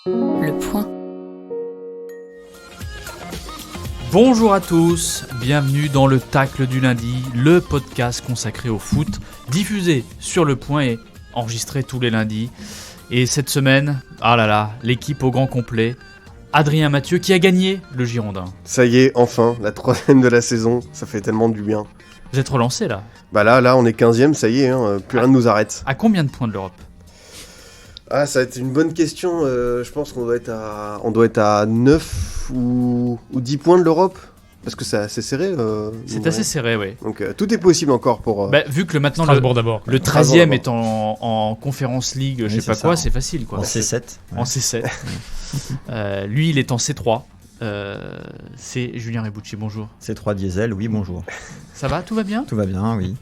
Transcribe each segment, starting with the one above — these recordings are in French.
Le point. Bonjour à tous, bienvenue dans le Tacle du lundi, le podcast consacré au foot, diffusé sur Le Point et enregistré tous les lundis. Et cette semaine, l'équipe au grand complet, Adrien Mathieu qui a gagné le Girondin. Ça y est, enfin, la 3e de la saison, ça fait tellement du bien. Vous êtes relancé là. Bah là, on est 15e, ça y est, plus rien ne nous arrête. À combien de points de l'Europe ? Ah, ça va être une bonne question, je pense qu'on doit être à 9 ou 10 points de l'Europe. Parce que c'est assez serré. C'est assez serré, oui. Donc tout est possible encore pour... vu que maintenant Strasbourg d'abord. Le 13e est en Conference League, je sais pas quoi, c'est facile quoi. En C7. Ouais. En C7. Lui, il est en C3. C'est Julien Rebucci, bonjour. C3 Diesel, oui, bonjour. Ça va, tout va bien ? Tout va bien, oui.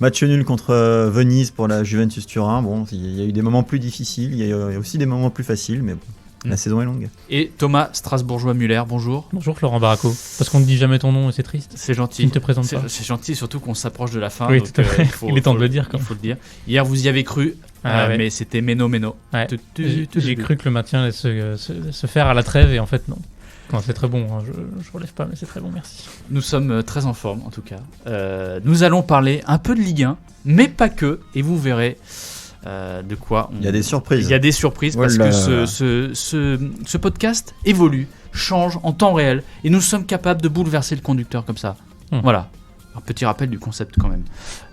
Match nul contre Venise pour la Juventus Turin. Bon, il y a eu des moments plus difficiles, il y a aussi des moments plus faciles, mais bon, la saison est longue. Et Thomas Strasbourgeois-Muller, bonjour. Bonjour Florent Baraco. Parce qu'on ne dit jamais ton nom et c'est triste. C'est gentil. Tu ne te présentes pas. C'est gentil, surtout qu'on s'approche de la fin. Oui, donc, tout à fait. Il est temps de le dire. Il faut le dire. Hier, vous y avez cru, Ouais. mais c'était Meno. Ouais. J'ai cru que le maintien allait se faire à la trêve et en fait non. Non, c'est très bon, hein. Je relève pas mais c'est très bon, merci. Nous sommes très en forme en tout cas. Nous allons parler un peu de Ligue 1, mais pas que, et vous verrez de quoi Il y a des surprises. Il y a des surprises parce que ce podcast évolue, change en temps réel, et nous sommes capables de bouleverser le conducteur comme ça. Voilà, un petit rappel du concept quand même.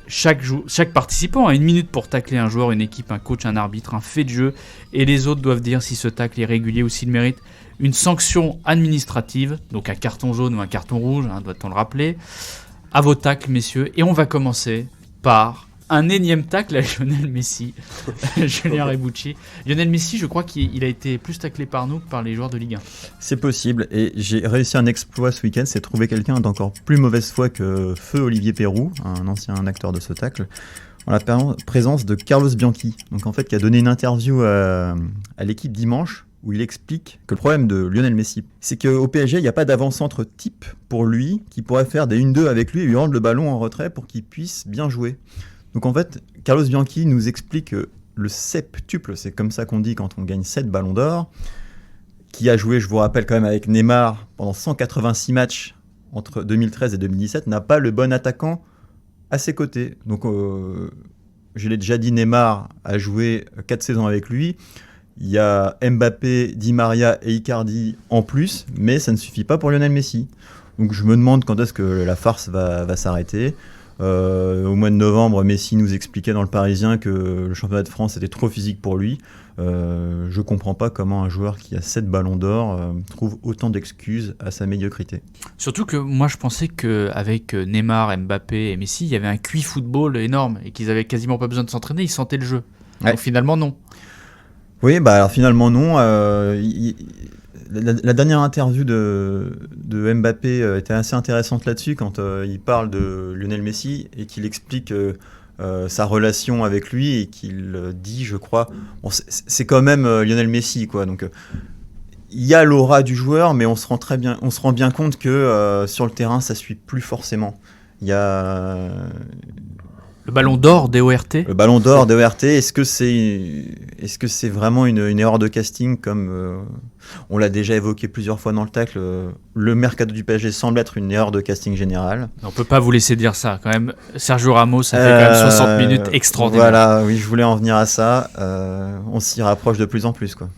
Chaque participant a 1 minute pour tacler un joueur, une équipe, un coach, un arbitre, un fait de jeu, et les autres doivent dire si ce tacle est régulier ou s'il mérite une sanction administrative, donc un carton jaune ou un carton rouge, doit-on le rappeler. À vos tacles, messieurs, et on va commencer par un énième tacle à Lionel Messi, Julien Rebucci. Lionel Messi, je crois qu'il a été plus taclé par nous que par les joueurs de Ligue 1. C'est possible, et j'ai réussi un exploit ce week-end, c'est trouver quelqu'un d'encore plus mauvaise foi que Feu Olivier Perroux, un ancien acteur de ce tacle, en la présence de Carlos Bianchi, donc en fait qui a donné une interview à l'équipe dimanche, où il explique que le problème de Lionel Messi, c'est qu'au PSG, il n'y a pas d'avant-centre type pour lui, qui pourrait faire des 1-2 avec lui et lui rendre le ballon en retrait pour qu'il puisse bien jouer. Donc en fait, Carlos Bianchi nous explique que le septuple, c'est comme ça qu'on dit quand on gagne 7 ballons d'or, qui a joué, je vous rappelle quand même, avec Neymar pendant 186 matchs entre 2013 et 2017, n'a pas le bon attaquant à ses côtés. Donc je l'ai déjà dit, Neymar a joué 4 saisons avec lui. Il y a Mbappé, Di Maria et Icardi en plus, mais ça ne suffit pas pour Lionel Messi. Donc je me demande quand est-ce que la farce va s'arrêter. Au mois de novembre, Messi nous expliquait dans Le Parisien que le championnat de France était trop physique pour lui. Je ne comprends pas comment un joueur qui a 7 ballons d'or trouve autant d'excuses à sa médiocrité. Surtout que moi je pensais qu'avec Neymar, Mbappé et Messi, il y avait un QI football énorme et qu'ils avaient quasiment pas besoin de s'entraîner, ils sentaient le jeu. Ouais. Donc finalement non. Oui, alors finalement non. La dernière interview de Mbappé était assez intéressante là-dessus quand il parle de Lionel Messi et qu'il explique sa relation avec lui et qu'il dit, je crois, bon, c'est quand même Lionel Messi, quoi. Donc il y a l'aura du joueur, mais on se rend bien compte que sur le terrain, ça suit plus forcément. Il y a Le ballon d'or DORT. Le ballon d'or DORT, est-ce que c'est vraiment une erreur de casting comme on l'a déjà évoqué plusieurs fois dans le tacle, le mercato du PSG semble être une erreur de casting générale. On peut pas vous laisser dire ça quand même. Sergio Ramos a fait quand même 60 minutes extraordinaires. Voilà, oui, je voulais en venir à ça. On s'y rapproche de plus en plus, quoi.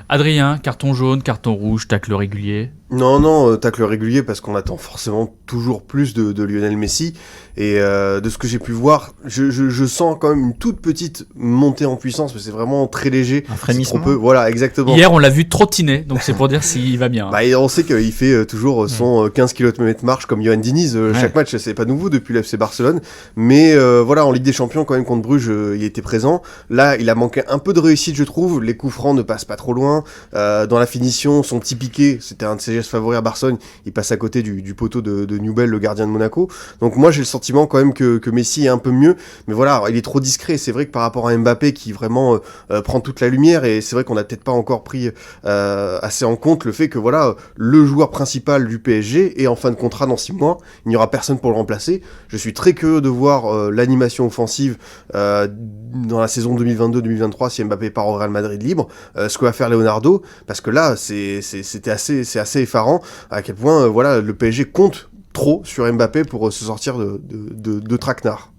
Adrien, carton jaune, carton rouge, tacle régulier. Non, tacle régulier parce qu'on attend forcément toujours plus de Lionel Messi. Et de ce que j'ai pu voir, je sens quand même une toute petite montée en puissance, mais c'est vraiment très léger. Un frémissement. Voilà, exactement. Hier, on l'a vu trottiner, donc c'est pour dire s'il va bien. Bah, on sait qu'il fait toujours son 15 km marche comme Johan Diniz. Chaque match, c'est pas nouveau depuis l'FC Barcelone. Mais voilà, en Ligue des Champions, quand même, contre Bruges, il était présent. Là, il a manqué un peu de réussite, je trouve. Les coups francs ne passent pas trop loin. Dans la finition, son petit piqué, c'était un de ses gestes favoris à Barcelone. Il passe à côté du poteau de Newell, le gardien de Monaco. Donc moi, j'ai le sentiment quand même que Messi est un peu mieux. Mais voilà, il est trop discret. C'est vrai que par rapport à Mbappé, qui vraiment prend toute la lumière, et c'est vrai qu'on n'a peut-être pas encore pris assez en compte le fait que voilà, le joueur principal du PSG est en fin de contrat dans 6 mois. Il n'y aura personne pour le remplacer. Je suis très curieux de voir l'animation offensive dans la saison 2022-2023 si Mbappé part au Real Madrid libre. Ce que va faire Leonardo Leonardo, parce que là, c'est assez effarant à quel point voilà, le PSG compte trop sur Mbappé pour se sortir de traquenard.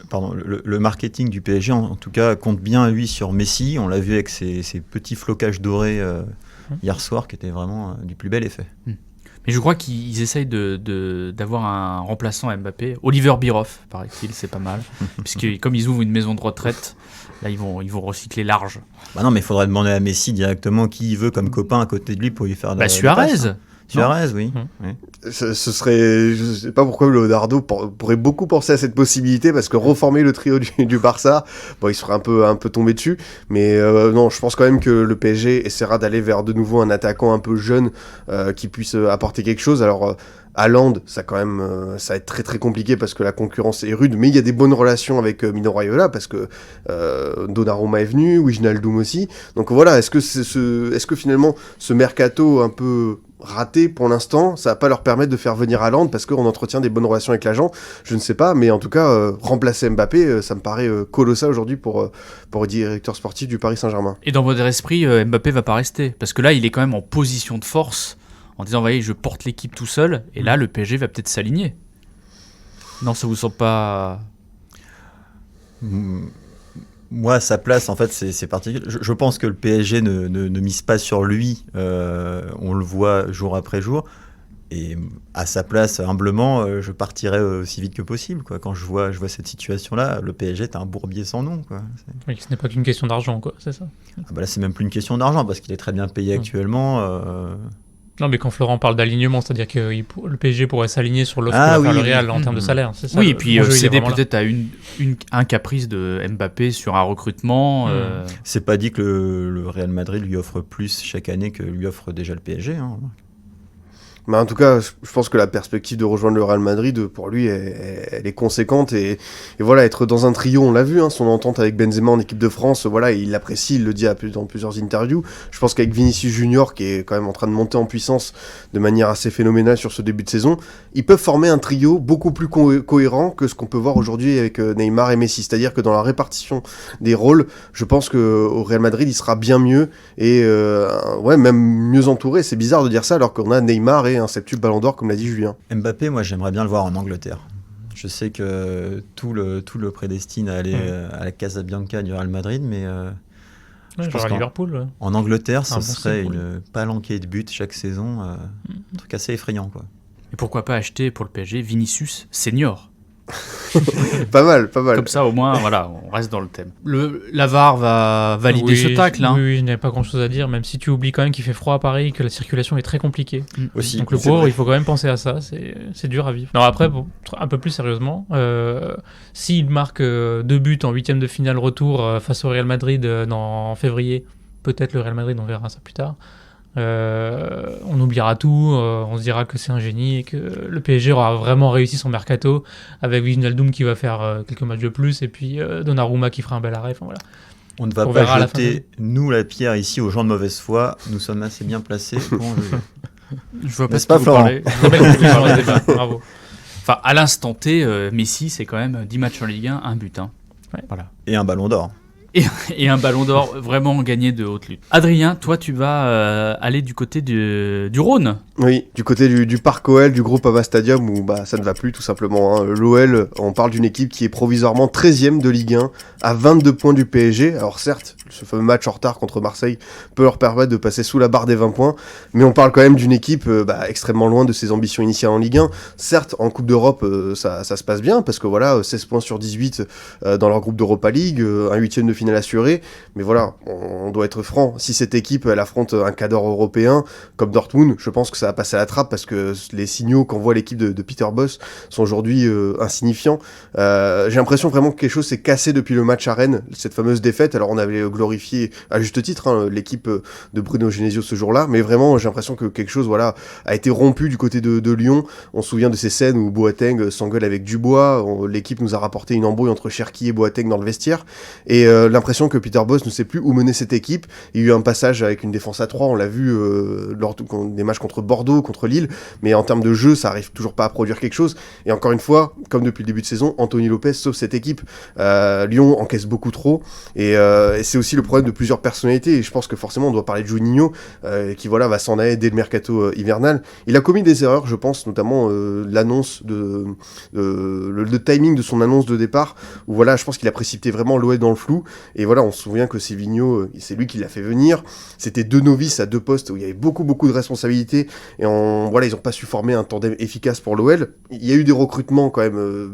Pardon, le marketing du PSG, en tout cas, compte bien, lui, sur Messi. On l'a vu avec ses petits flocages dorés hier soir, qui étaient vraiment du plus bel effet. Mais je crois qu'ils essayent d'avoir un remplaçant à Mbappé. Oliver Bierhoff, paraît-il, c'est pas mal. Puisque comme ils ouvrent une maison de retraite, là, ils vont recycler large. Bah non, mais il faudrait demander à Messi directement qui il veut comme copain à côté de lui pour lui faire Suarez. Suarez, oui. Ce serait, je sais pas pourquoi Leonardo pourrait beaucoup penser à cette possibilité, parce que reformer le trio du Barça, bon, il serait un peu tombé dessus, mais non, je pense quand même que le PSG essaiera d'aller vers de nouveau un attaquant un peu jeune qui puisse apporter quelque chose. Alors Haaland, ça va être très très compliqué parce que la concurrence est rude, mais il y a des bonnes relations avec Mino Raiola, parce que Donnarumma est venu, Wijnaldum aussi. Donc voilà, est-ce que finalement ce mercato un peu raté pour l'instant, ça va pas leur permettre de faire venir Haaland parce qu'on entretient des bonnes relations avec l'agent, je ne sais pas, mais en tout cas remplacer Mbappé, ça me paraît colossal aujourd'hui pour le directeur sportif du Paris Saint-Germain. Et dans votre esprit, Mbappé va pas rester, parce que là il est quand même en position de force, en disant voyez, je porte l'équipe tout seul, et là le PSG va peut-être s'aligner. Non, ça vous semble pas... Moi, à sa place, en fait, c'est particulier. Je pense que le PSG ne mise pas sur lui. On le voit jour après jour. Et à sa place, humblement, je partirais aussi vite que possible, quoi. Quand je vois cette situation-là, le PSG est un bourbier sans nom, quoi. Oui, ce n'est pas qu'une question d'argent, quoi, c'est ça. Ah bah là, c'est même plus une question d'argent, parce qu'il est très bien payé actuellement. Non, mais quand Florent parle d'alignement, c'est-à-dire que le PSG pourrait s'aligner sur l'offre que va faire le Real en termes de salaire, c'est ça? Oui, et puis céder peut-être à un caprice de Mbappé sur un recrutement. C'est pas dit que le Real Madrid lui offre plus chaque année que lui offre déjà le PSG. Hein. Mais en tout cas, je pense que la perspective de rejoindre le Real Madrid, pour lui, elle est conséquente. Et voilà, être dans un trio, on l'a vu, hein, son entente avec Benzema en équipe de France, voilà, il l'apprécie, il le dit dans plusieurs interviews. Je pense qu'avec Vinicius Junior, qui est quand même en train de monter en puissance de manière assez phénoménale sur ce début de saison, ils peuvent former un trio beaucoup plus cohérent que ce qu'on peut voir aujourd'hui avec Neymar et Messi. C'est-à-dire que dans la répartition des rôles, je pense qu'au Real Madrid, il sera bien mieux et même mieux entouré. C'est bizarre de dire ça alors qu'on a Neymar et un septuple Ballon d'Or, comme l'a dit Julien. Mbappé, moi j'aimerais bien le voir en Angleterre. Je sais que tout le prédestine à aller à la Casabianca du Real Madrid, mais je pense à Liverpool. En Angleterre, ce serait une palanquée de buts chaque saison, un truc assez effrayant, quoi. Et pourquoi pas acheter pour le PSG Vinicius Senior? Pas mal. Comme ça, au moins, voilà, on reste dans le thème. La VAR va valider ce tacle. Hein. Oui, je n'ai pas grand-chose à dire, même si tu oublies quand même qu'il fait froid à Paris, que la circulation est très compliquée. Aussi. Donc le pauvre, il faut quand même penser à ça, c'est dur à vivre. Non, après, un peu plus sérieusement, s'il marque 2 buts en 8e de finale retour face au Real Madrid en février, peut-être le Real Madrid, on verra ça plus tard. On oubliera tout, on se dira que c'est un génie et que le PSG aura vraiment réussi son mercato avec Wijnaldum qui va faire quelques matchs de plus et puis Donnarumma qui fera un bel arrêt. Enfin, voilà. On ne va pas jeter, nous, la pierre ici aux gens de mauvaise foi. Nous sommes assez bien placés pour en juger. Je vois pas ce que vous parlez. Bravo. Enfin, à l'instant T, Messi, c'est quand même 10 matchs en Ligue 1, un but. Hein. Ouais. Voilà. Et un ballon d'or. Et un ballon d'or vraiment gagné de haute lutte. Adrien, toi tu vas aller du côté du Rhône. Oui, du côté du Parc OL, du groupe Groupama Stadium, où ça ne va plus tout simplement. Hein. L'OL, on parle d'une équipe qui est provisoirement 13e de Ligue 1, à 22 points du PSG. Alors certes, ce fameux match en retard contre Marseille peut leur permettre de passer sous la barre des 20 points, mais on parle quand même d'une équipe extrêmement loin de ses ambitions initiales en Ligue 1. Certes, en Coupe d'Europe, ça se passe bien, parce que voilà, 16 points sur 18 dans leur groupe d'Europa League, un 8e de finale assuré, mais voilà, on doit être franc. Si cette équipe, elle affronte un cadre européen comme Dortmund, je pense que ça va passer à la trappe, parce que les signaux qu'envoie l'équipe de Peter Bosz sont aujourd'hui insignifiants. J'ai l'impression vraiment que quelque chose s'est cassé depuis le match à Rennes, cette fameuse défaite. Alors on avait glorifié à juste titre l'équipe de Bruno Genesio ce jour-là, mais vraiment j'ai l'impression que quelque chose a été rompu du côté de Lyon. On se souvient de ces scènes où Boateng s'engueule avec Dubois, l'équipe nous a rapporté une embrouille entre Cherki et Boateng dans le vestiaire, et l'impression que Peter Bosz ne sait plus où mener cette équipe. Il y a eu un passage avec une défense à 3, on l'a vu lors des matchs contre Bordeaux, contre Lille, mais en termes de jeu, ça arrive toujours pas à produire quelque chose. Et encore une fois, comme depuis le début de saison, Anthony Lopez sauve cette équipe. Lyon encaisse beaucoup trop, et c'est aussi le problème de plusieurs personnalités, et je pense que forcément on doit parler de Juninho, qui voilà va s'en aller dès le mercato hivernal. Il a commis des erreurs, je pense, notamment l'annonce le timing de son annonce de départ, où voilà, je pense qu'il a précipité vraiment l'OL dans le flou, et voilà, on se souvient que Sévigno, c'est lui qui l'a fait venir, c'était 2 novices à 2 postes où il y avait beaucoup de responsabilités, et voilà, ils n'ont pas su former un tandem efficace pour l'OL. Il y a eu des recrutements quand même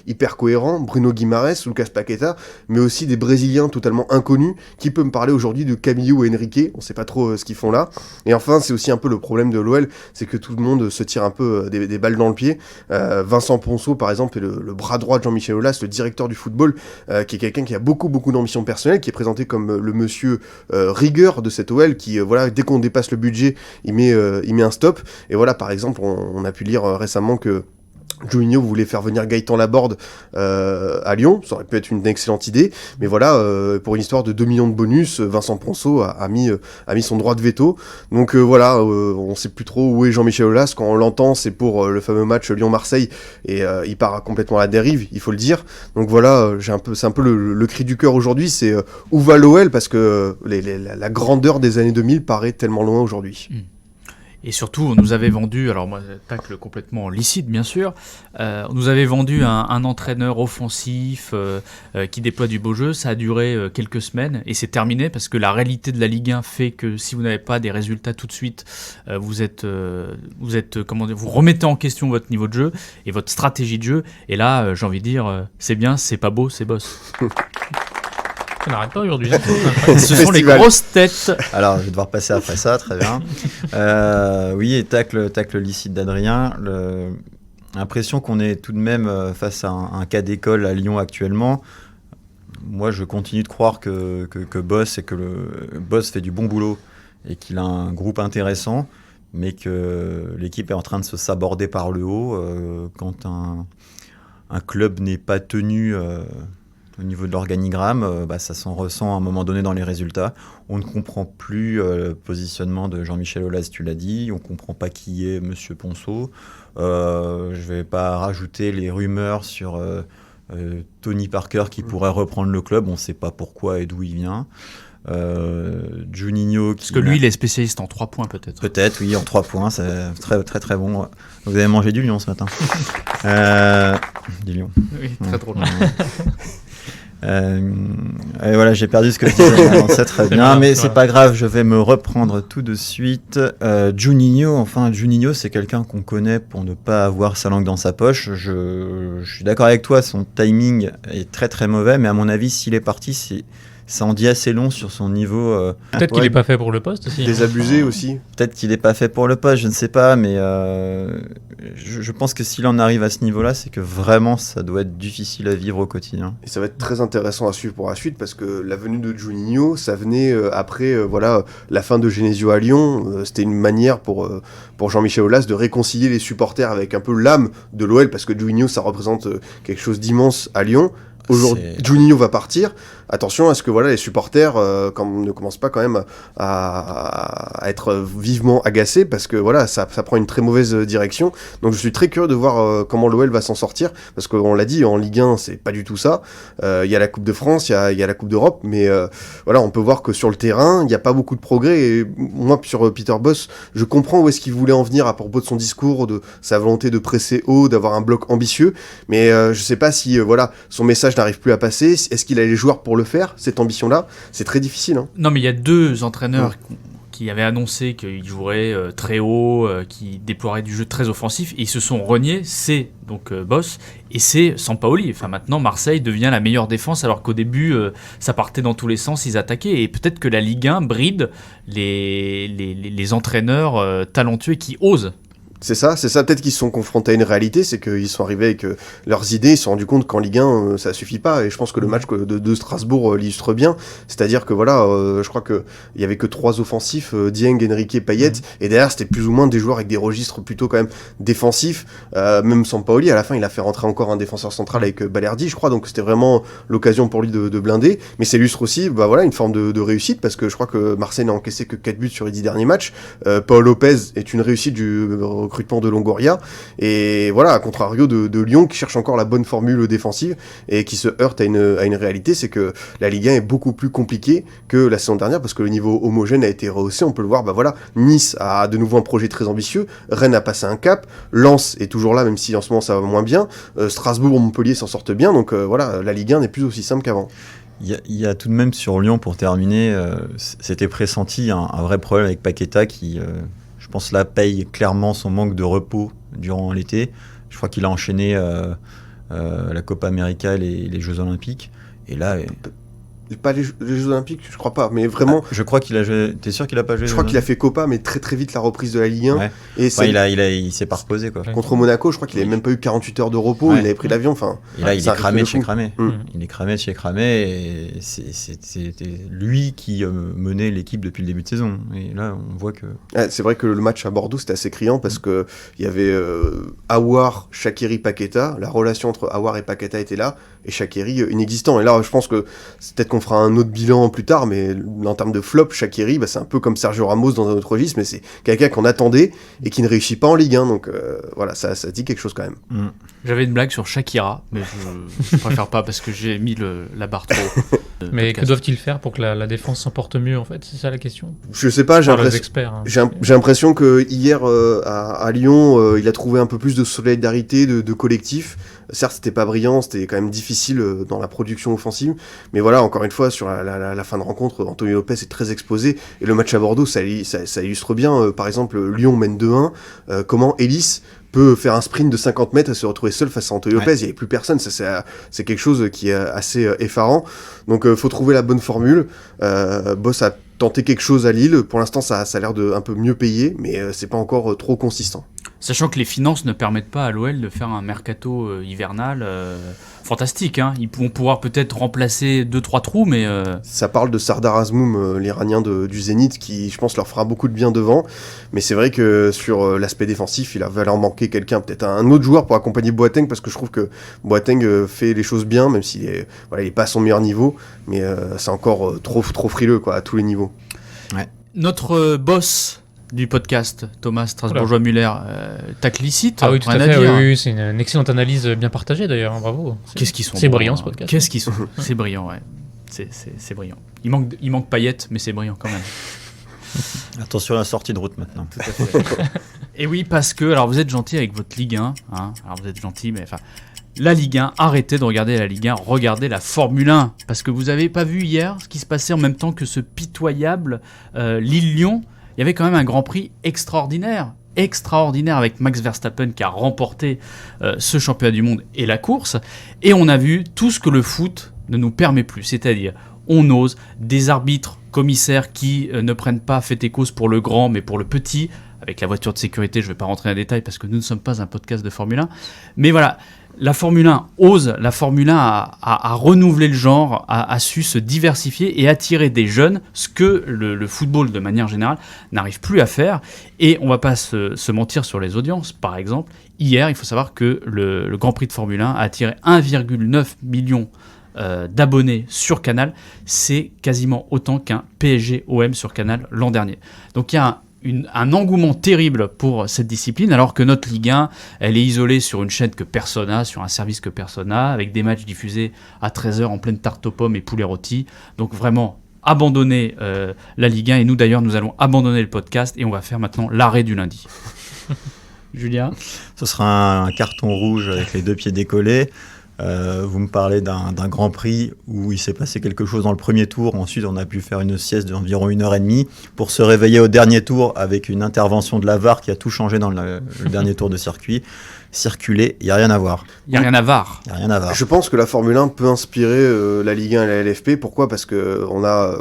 hyper cohérents, Bruno Guimaraes, Lucas Paqueta, mais aussi des Brésiliens totalement inconnus. Qui peut me parler aujourd'hui de Camillo ou Henrique? On sait pas trop ce qu'ils font là. Et enfin, c'est aussi un peu le problème de l'OL, c'est que tout le monde se tire un peu des balles dans le pied. Vincent Ponceau, par exemple, est le bras droit de Jean-Michel Aulas, le directeur du football, qui est quelqu'un qui a beaucoup d'ambition personnelle, qui est présenté comme le monsieur rigueur de cette OL, qui voilà, dès qu'on dépasse le budget, il met un stop. Et voilà, par exemple, on a pu lire récemment que Juninho voulait faire venir Gaëtan Laborde à Lyon, ça aurait pu être une excellente idée, mais voilà, pour une histoire de 2 millions de bonus, Vincent Ponceau a mis son droit de veto. Donc voilà, on sait plus trop où est Jean-Michel Aulas. Quand on l'entend, c'est pour le fameux match Lyon-Marseille, et il part complètement à la dérive, il faut le dire. Donc voilà, c'est un peu le cri du cœur aujourd'hui, c'est où va l'OL, parce que la grandeur des années 2000 paraît tellement loin aujourd'hui. Et surtout, on nous avait vendu, alors moi, tacle complètement licite, bien sûr, on nous avait vendu un entraîneur offensif qui déploie du beau jeu. Ça a duré quelques semaines et c'est terminé parce que la réalité de la Ligue 1 fait que si vous n'avez pas des résultats tout de suite, vous remettez en question votre niveau de jeu et votre stratégie de jeu. Et là, j'ai envie de dire, c'est bien, c'est pas beau, c'est boss. On n'arrête pas aujourd'hui. Ce sont les grosses têtes. Alors, je vais devoir passer après ça, très bien. Oui, et tacle licite d'Adrien. L'impression qu'on est tout de même face à un cas d'école à Lyon actuellement. Moi, je continue de croire que Bosz et que le Bosz fait du bon boulot et qu'il a un groupe intéressant, mais que l'équipe est en train de se saborder par le haut quand un club n'est pas tenu... Au niveau de l'organigramme, ça s'en ressent à un moment donné dans les résultats. On ne comprend plus le positionnement de Jean-Michel Aulas, tu l'as dit. On ne comprend pas qui est M. Ponceau. Je ne vais pas rajouter les rumeurs sur Tony Parker qui pourrait reprendre le club. On ne sait pas pourquoi et d'où il vient. Juninho... Parce que lui, il est spécialiste en 3 points peut-être. Peut-être, oui, en 3 points. C'est très, très, très bon. Vous avez mangé du lion ce matin. Du lion. Oui, très drôle. Et voilà, j'ai perdu ce que je disais. C'est très bien, mais c'est pas grave, je vais me reprendre tout de suite. Juninho, c'est quelqu'un qu'on connaît pour ne pas avoir sa langue dans sa poche. Je suis d'accord avec toi, son timing est très très mauvais, mais à mon avis, s'il est parti, ça en dit assez long sur son niveau. Peut-être qu'il n'est pas fait pour le poste aussi. Désabusé aussi. Peut-être qu'il n'est pas fait pour le poste, je ne sais pas, mais je pense que s'il en arrive à ce niveau-là, c'est que vraiment ça doit être difficile à vivre au quotidien. Et ça va être très intéressant à suivre pour la suite, parce que la venue de Juninho, ça venait après la fin de Genesio à Lyon. C'était une manière pour Jean-Michel Aulas de réconcilier les supporters avec un peu l'âme de l'OL, parce que Juninho, ça représente quelque chose d'immense à Lyon. Aujourd'hui, Juninho va partir. Attention à ce que les supporters ne commencent pas quand même à être vivement agacés, parce que ça prend une très mauvaise direction. Donc je suis très curieux de voir comment l'OL va s'en sortir, parce qu'on l'a dit, en Ligue 1 c'est pas du tout ça. Il y a la Coupe de France, il y a la Coupe d'Europe, mais on peut voir que sur le terrain il n'y a pas beaucoup de progrès. Et moi, sur Peter Bosz, je comprends où est-ce qu'il voulait en venir à propos de son discours, de sa volonté de presser haut, d'avoir un bloc ambitieux, mais je sais pas si son message n'arrive plus à passer. Est-ce qu'il a les joueurs pour le faire, cette ambition-là? C'est très difficile. Hein. Non, mais il y a 2 entraîneurs qui avaient annoncé qu'ils joueraient très haut, qui déploieraient du jeu très offensif, et ils se sont reniés. C'est donc Bosz et c'est Sampaoli. Enfin, maintenant, Marseille devient la meilleure défense, alors qu'au début, ça partait dans tous les sens, ils attaquaient. Et peut-être que la Ligue 1 bride les entraîneurs talentueux qui osent. C'est ça. Peut-être qu'ils se sont confrontés à une réalité, c'est qu'ils sont arrivés avec leurs idées, ils se sont rendus compte qu'en Ligue 1, ça suffit pas. Et je pense que le match de Strasbourg l'illustre bien. C'est-à-dire que voilà, je crois qu'il y avait que 3 offensifs, Dieng, Henrique, Payet, et derrière c'était plus ou moins des joueurs avec des registres plutôt quand même défensifs. Même Sampaoli, à la fin, il a fait rentrer encore un défenseur central avec Balerdi, je crois. Donc c'était vraiment l'occasion pour lui de blinder. Mais ça illustre aussi, une forme de réussite, parce que je crois que Marseille n'a encaissé que 4 buts sur les 10 derniers matchs. Paul Lopez est une réussite du recrutement de Longoria, et voilà, à contrario de Lyon qui cherche encore la bonne formule défensive et qui se heurte à une réalité, c'est que la Ligue 1 est beaucoup plus compliquée que la saison dernière, parce que le niveau homogène a été rehaussé. On peut le voir, Nice a de nouveau un projet très ambitieux, Rennes a passé un cap, Lens est toujours là, même si en ce moment ça va moins bien, Strasbourg, Montpellier s'en sortent bien, donc la Ligue 1 n'est plus aussi simple qu'avant. Il y a tout de même sur Lyon, pour terminer, c'était pressenti un vrai problème avec Paqueta qui, je pense, là, paye clairement son manque de repos durant l'été. Je crois qu'il a enchaîné la Copa América et les Jeux Olympiques. Et là... Pas les Jeux Olympiques, je crois pas, mais vraiment... je crois qu'il a joué... T'es sûr qu'il a pas joué? Je crois qu'il a fait Copa, mais très très vite la reprise de la Ligue 1. Ouais. Et il s'est pas reposé, quoi. Contre Monaco, je crois qu'il avait même pas eu 48 heures de repos, il avait pris l'avion. Et là, il est cramé de chez cramé. Il est cramé de chez cramé, et c'était lui qui menait l'équipe depuis le début de saison. Et là, on voit que... c'est vrai que le match à Bordeaux, c'était assez criant, parce que il y avait Aouar, Shaqiri, Paqueta. La relation entre Aouar et Paqueta était là, et Shaqiri inexistant. Et là, je pense que c'est peut-être qu'on fera un autre bilan plus tard, mais en termes de flop, Shaqiri, c'est un peu comme Sergio Ramos dans un autre registre, mais c'est quelqu'un qu'on attendait et qui ne réussit pas en Ligue 1, donc ça dit quelque chose quand même. J'avais une blague sur Shakira, mais je préfère pas parce que j'ai mis la barre trop. Mais que doivent-ils faire pour que la défense s'en porte mieux, en fait? C'est ça la question. Je sais pas, j'ai l'impression que hier à Lyon, il a trouvé un peu plus de solidarité, de collectif. Certes, c'était pas brillant, c'était quand même difficile dans la production offensive, mais voilà, encore une fois, sur la fin de rencontre, Antonio Lopez est très exposé, et le match à Bordeaux, ça illustre bien, par exemple, Lyon mène 2-1, comment Elis peut faire un sprint de 50 mètres et se retrouver seul face à Antonio Lopez, il n'y avait plus personne, c'est quelque chose qui est assez effarant, donc faut trouver la bonne formule. Boss a tenté quelque chose à Lille, pour l'instant ça a l'air de un peu mieux payer, mais c'est pas encore trop consistant. Sachant que les finances ne permettent pas à l'OL de faire un mercato hivernal fantastique. Ils vont pouvoir peut-être remplacer 2-3 trous, mais... Ça parle de Sardar Azmoum, l'Iranien du Zénith, qui, je pense, leur fera beaucoup de bien devant. Mais c'est vrai que sur l'aspect défensif, il va leur manquer quelqu'un, peut-être un autre joueur pour accompagner Boateng, parce que je trouve que Boateng fait les choses bien, même s'il est, il est pas à son meilleur niveau, mais c'est encore trop frileux, quoi, à tous les niveaux. Ouais. Notre boss du podcast, Thomas Strasbourgeois-Muller, tacle licite. Ah oui, tout à fait, oui, c'est une excellente analyse, bien partagée d'ailleurs, bravo. Qu'est-ce qu'ils sont C'est brillant ce podcast. Qu'est-ce qu'ils sont C'est brillant, ouais. C'est brillant. Il manque Payet, mais c'est brillant quand même. Attention à la sortie de route maintenant. Tout à fait. Et oui, parce que, alors vous êtes gentil avec votre Ligue 1, alors vous êtes gentil, mais enfin... La Ligue 1, arrêtez de regarder la Ligue 1, regardez la Formule 1, parce que vous n'avez pas vu hier ce qui se passait en même temps que ce pitoyable Lille-Lyon. Il y avait quand même un Grand Prix extraordinaire avec Max Verstappen qui a remporté ce championnat du monde et la course. Et on a vu tout ce que le foot ne nous permet plus, c'est-à-dire on ose des arbitres, commissaires qui ne prennent pas fait et cause pour le grand mais pour le petit, avec la voiture de sécurité, je ne vais pas rentrer en détail parce que nous ne sommes pas un podcast de Formule 1. Mais voilà, la Formule 1 ose, la Formule 1 a renouvelé le genre, a su se diversifier et attirer des jeunes, ce que le football de manière générale n'arrive plus à faire. Et on ne va pas se mentir sur les audiences. Par exemple, hier, il faut savoir que le Grand Prix de Formule 1 a attiré 1,9 million d'abonnés sur Canal. C'est quasiment autant qu'un PSG-OM sur Canal l'an dernier. Donc il y a un engouement terrible pour cette discipline, alors que notre Ligue 1, elle est isolée sur une chaîne que personne n'a, sur un service que personne n'a, avec des matchs diffusés à 13h en pleine tarte aux pommes et poulet rôti. Donc vraiment, abandonner la Ligue 1, et nous d'ailleurs, nous allons abandonner le podcast, et on va faire maintenant l'arrêt du lundi. Julien ? Ce sera un carton rouge avec les 2 pieds décollés. Vous me parlez d'un Grand Prix où il s'est passé quelque chose dans le premier tour. Ensuite, on a pu faire une sieste d'environ 1h30 pour se réveiller au dernier tour avec une intervention de la VAR qui a tout changé dans le dernier tour de circuit. circuler, il n'y a rien à voir. Il n'y a rien à voir. Il n'y a rien à voir. Je pense que la Formule 1 peut inspirer la Ligue 1 et la LFP. Pourquoi ? Parce que on a,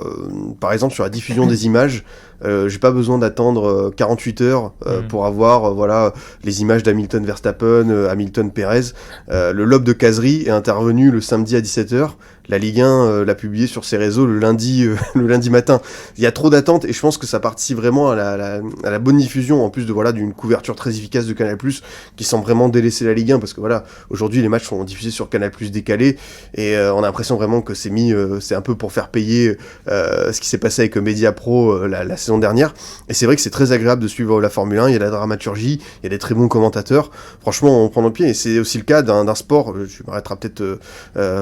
par exemple, sur la diffusion des images, j'ai pas besoin d'attendre 48 heures pour avoir les images d'Hamilton Verstappen, Hamilton Perez. Le lobe de caserie est intervenu le samedi à 17h. La Ligue 1 l'a publié sur ses réseaux le lundi matin. Il y a trop d'attentes et je pense que ça participe vraiment à la bonne diffusion, en plus de d'une couverture très efficace de Canal+, qui semble vraiment délaisser la Ligue 1, parce que aujourd'hui les matchs sont diffusés sur Canal+ décalé, et on a l'impression vraiment que c'est un peu pour faire payer ce qui s'est passé avec Media Pro la saison dernière. Et c'est vrai que c'est très agréable de suivre la Formule 1, il y a la dramaturgie, il y a des très bons commentateurs. Franchement, on prend nos pieds, et c'est aussi le cas d'un sport, tu m'arrêteras peut-être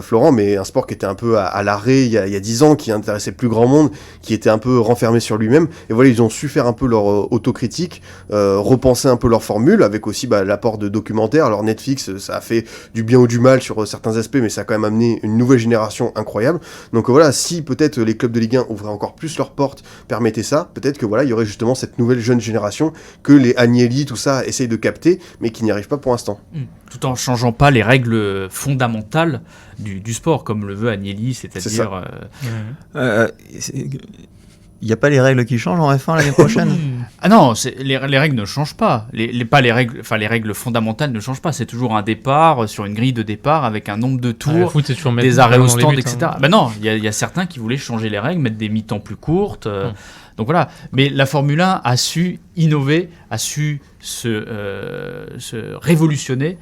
Florent, mais un sport qui était un peu à l'arrêt il y a 10 ans, qui intéressait plus grand monde, qui était un peu renfermé sur lui-même, et voilà, ils ont su faire un peu leur autocritique, repenser un peu leur formule, avec aussi l'apport de documentaires. Alors Netflix, ça a fait du bien ou du mal sur certains aspects, mais ça a quand même amené une nouvelle génération incroyable. Donc voilà, si peut-être les clubs de Ligue 1 ouvraient encore plus leurs portes, permettaient ça, peut-être que il y aurait justement cette nouvelle jeune génération que les Agnelli, tout ça, essayent de capter, mais qui n'y arrivent pas pour l'instant. Tout en changeant pas les règles fondamentales du sport, comme le veut Agnelli, c'est-à-dire... Il n'y a pas les règles qui changent en F1 l'année prochaine? Ah non, les règles ne changent pas. Les règles fondamentales ne changent pas. C'est toujours un départ sur une grille de départ avec un nombre de tours, des arrêts au stand, etc. Ben non, il y a certains qui voulaient changer les règles, mettre des mi-temps plus courtes. Donc voilà. Mais la Formule 1 a su innover, a su se révolutionner,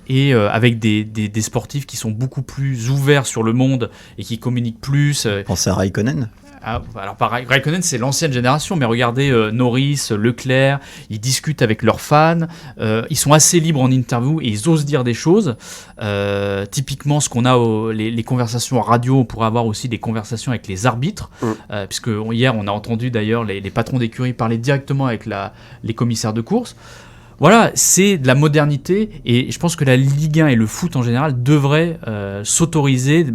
et avec des sportifs qui sont beaucoup plus ouverts sur le monde et qui communiquent plus. Pensez à Raikkonen. Alors pareil, Raikkonen c'est l'ancienne génération, mais regardez Norris, Leclerc, ils discutent avec leurs fans, ils sont assez libres en interview et ils osent dire des choses. Typiquement ce qu'on a les conversations en radio, on pourrait avoir aussi des conversations avec les arbitres, puisque hier on a entendu d'ailleurs les patrons d'écurie parler directement avec les commissaires de course. Voilà, c'est de la modernité, et je pense que la Ligue 1 et le foot en général devraient s'autoriser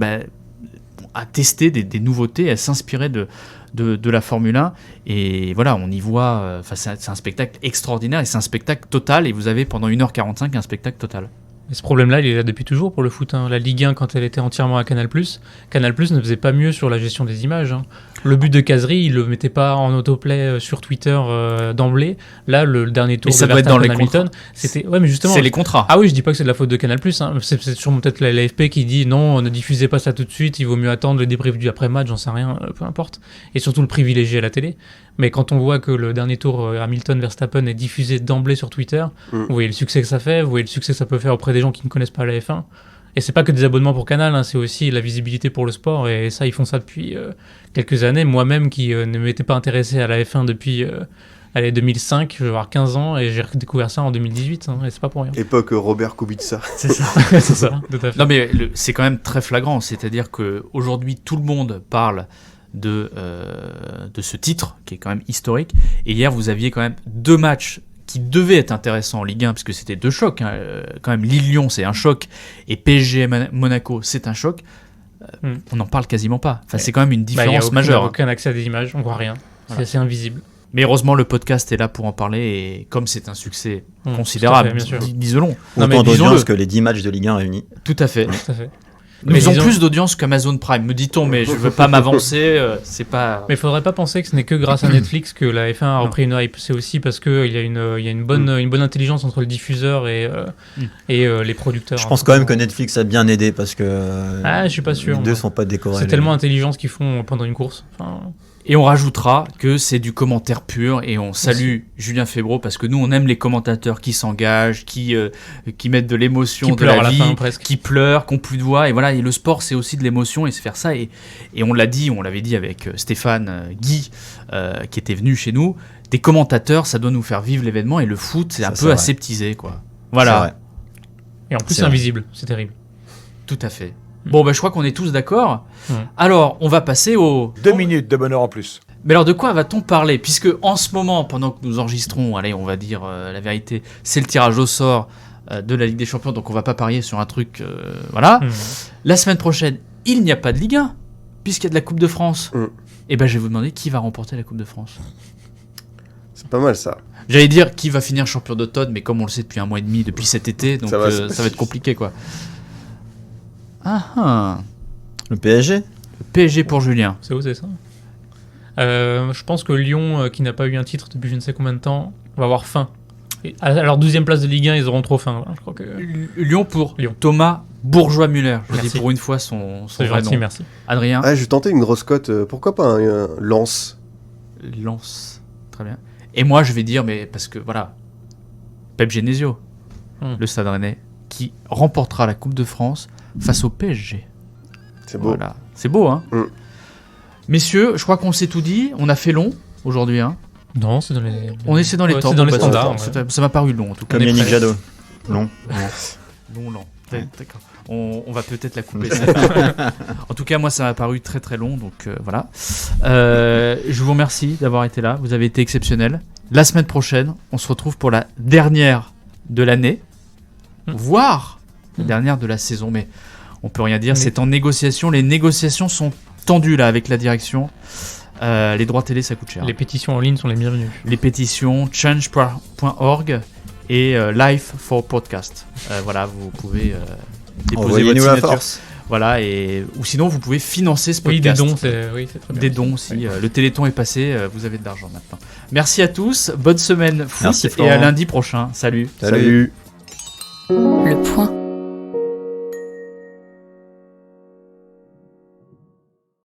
à tester des nouveautés, à s'inspirer de la Formule 1. Et voilà, on y voit... c'est un spectacle extraordinaire, et c'est un spectacle total, et vous avez pendant 1h45 un spectacle total. Et ce problème-là, il est là depuis toujours pour le foot. La Ligue 1, quand elle était entièrement à Canal+, ne faisait pas mieux sur la gestion des images. Le but de caserie, il le mettait pas en autoplay sur Twitter d'emblée. Là, le dernier tour de Verstappen Hamilton, c'était... Ouais, mais justement, c'est les contrats. Ah oui, je dis pas que c'est de la faute de Canal+. C'est sûrement peut-être la LFP qui dit non, ne diffusez pas ça tout de suite, il vaut mieux attendre le débrief du après-match, j'en sais rien, peu importe. Et surtout le privilégier à la télé. Mais quand on voit que le dernier tour Hamilton-Verstappen est diffusé d'emblée sur Twitter, vous voyez le succès que ça fait, vous voyez le succès que ça peut faire auprès des gens qui ne connaissent pas la F1. Et c'est pas que des abonnements pour Canal, c'est aussi la visibilité pour le sport, et ça, ils font ça depuis quelques années. Moi-même, qui ne m'étais pas intéressé à la F1 depuis 2005, je vais avoir 15 ans, et j'ai redécouvert ça en 2018, et c'est pas pour rien. Époque Robert Kubica. C'est ça. C'est ça, tout à fait. Non, mais c'est quand même très flagrant, c'est-à-dire qu'aujourd'hui, tout le monde parle de ce titre, qui est quand même historique, et hier, vous aviez quand même 2 matchs qui devait être intéressant en Ligue 1, puisque c'était 2 chocs. Quand même, Lille-Lyon, c'est un choc, et PSG-Monaco, c'est un choc. On n'en parle quasiment pas. Enfin, c'est quand même une différence majeure. Il n'y a aucun accès à des images, on voit rien. Voilà. C'est assez invisible. Mais heureusement, le podcast est là pour en parler, et comme c'est un succès considérable, disons-le. Autant d'audience que les 10 matchs de Ligue 1 réunis. Tout à fait. Tout à fait. Mais ils ont plus d'audience qu'Amazon Prime, me dit-on, mais je veux pas m'avancer, c'est pas... Mais il faudrait pas penser que ce n'est que grâce à Netflix que la F1 a repris une hype, c'est aussi parce qu'il y a une bonne intelligence entre le diffuseur et les producteurs. Je pense quand même que Netflix a bien aidé, parce que je suis pas sûr. Les deux sont pas décorés. C'est tellement intelligent ce qu'ils font pendant une course. Et on rajoutera que c'est du commentaire pur, et on salue Julien Febvreau, parce que nous on aime les commentateurs qui s'engagent, qui mettent de l'émotion, de la vie, qui pleurent, qui n'ont plus de voix, et voilà, et le sport c'est aussi de l'émotion, et c'est faire ça, et on l'avait dit avec Stéphane Guy, qui était venu chez nous, des commentateurs, ça doit nous faire vivre l'événement, et le foot c'est un peu aseptisé, quoi. Voilà. Et en plus c'est invisible, c'est terrible. Tout à fait. Bon, je crois qu'on est tous d'accord. Alors, on va passer aux... 2 minutes de bonheur en plus. Mais alors, de quoi va-t-on parler ? Puisque, en ce moment, pendant que nous enregistrons, allez, on va dire la vérité, c'est le tirage au sort de la Ligue des Champions, donc on va pas parier sur un truc... voilà. La semaine prochaine, il n'y a pas de Ligue 1, puisqu'il y a de la Coupe de France. Et je vais vous demander qui va remporter la Coupe de France. C'est pas mal ça. J'allais dire qui va finir champion d'automne, mais comme on le sait depuis 1 mois et demi, depuis cet été, donc ça va être compliqué quoi. Le PSG. Le PSG pour Julien. C'est où c'est ça Je pense que Lyon, qui n'a pas eu un titre depuis je ne sais combien de temps, va avoir faim. Et à leur 12e place de Ligue 1, ils auront trop faim. Je crois que... Lyon pour Thomas Bourgeois-Muller. Je dis pour une fois son c'est vrai gentil, nom. merci. Adrien. Ah, je vais tenter une grosse cote. Pourquoi pas un Lens? Lens. Très bien. Et moi, je vais dire, mais parce que voilà, Pep Genesio, le Stade Rennais, qui remportera la Coupe de France face au PSG. C'est beau. Voilà. C'est beau, hein. Messieurs, je crois qu'on s'est tout dit. On a fait long aujourd'hui, hein. Non, c'est dans les... On essaie dans les temps. C'est dans les standards. Ça m'a paru long, en tout cas. Comme Yannick Jadot. Long. Long. D'accord. On va peut-être la couper. En tout cas, moi, ça m'a paru très très long, donc voilà. Je vous remercie d'avoir été là. Vous avez été exceptionnels. La semaine prochaine, on se retrouve pour la dernière de l'année, voire la dernière de la saison. Mais on peut rien dire. C'est en négociation. Les négociations sont tendues là avec la direction. Les droits télé, ça coûte cher. Les pétitions en ligne sont les bienvenues. Les pétitions change.org et Life for Podcast. Voilà, vous pouvez déposer votre signature. La force. Voilà, ou sinon vous pouvez financer ce podcast. Oui, c'est très bien. Des dons aussi. Le Téléthon est passé, vous avez de l'argent maintenant. Merci à tous, bonne semaine foot et à lundi prochain. Salut. Salut.